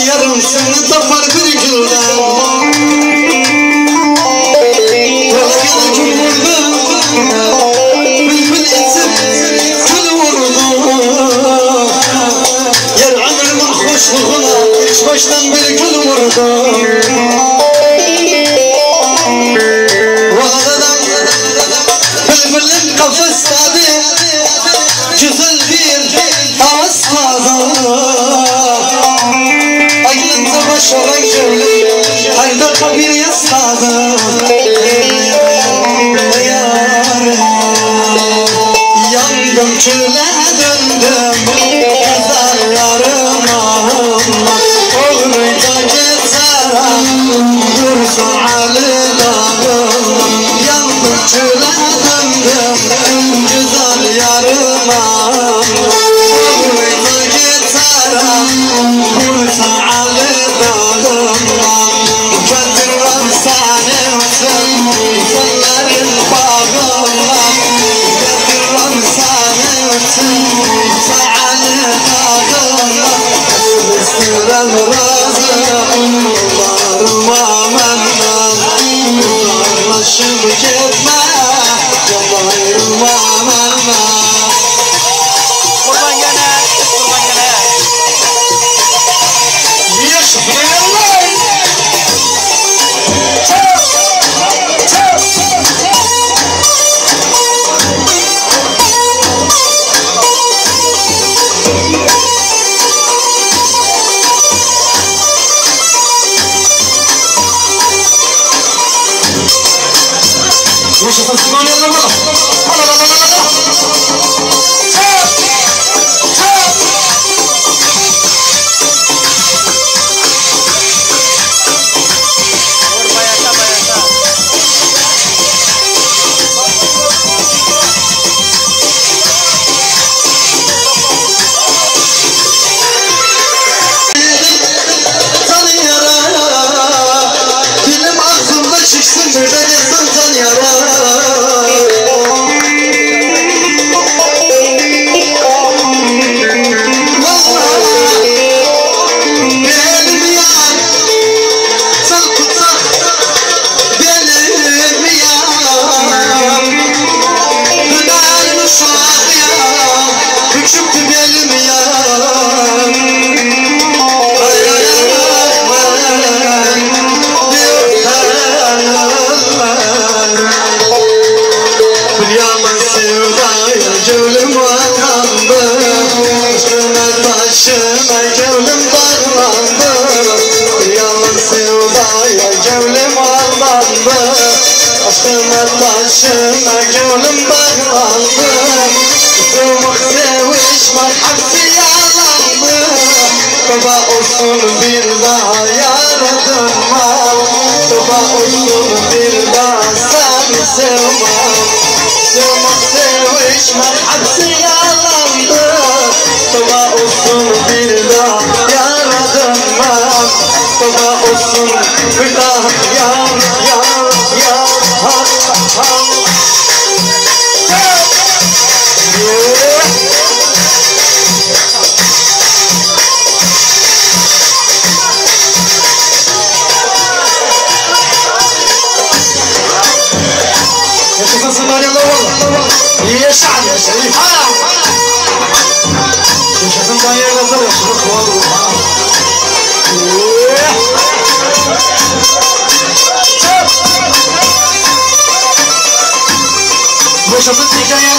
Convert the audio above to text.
yarımsını tapar bir gülden. Kalakana kül vurdu, bülbül itip kül vurdu. Yer ömrümün hoşluğuna hiç baştan bir gül vurdu. Bülbülün kafestadı, güzel bir ağızladı. Aklınca baş olan gönlüm her dakika bir yasladı. Yandım küle döndüm güzel yarıma. Oğluyla geçerim dursa Ali dağım. Yandım küle döndüm güzel yarıma. Oğluyla geçerim dursa Ali dağım. Getiririm seni için güzellerin bağına. Getiririm seni için Ali dağına. İstiren razı varma menden. Uzaklaşıp gitme ayrılma menden. Kurban gene, kurban gene. Yaşayalım. Yaşasın Simonyalılar bana. Dilim ağzımda çıksın birden etsin can yara. Gönlüm bağlandı, üstüme taşıma gönlüm bağlandı. Yalan sevdaya gönlüm bağlandı, üstüme taşıma gönlüm bağlandı. Durmak sevişmek hepsi yalandı. Baba olsun bir daha yaradırmam. Baba olsun bir daha seni sevmem. Durmak sevişmek hepsi yalandı. Baba olsun bir daha yaradırmam. Baba olsun bir daha yaşasın Simonyalılar bana. Yaşa ya Şerif. Yaşasın Tanrı'yla yaşasın Kuvalı. Yaşasın hikaye.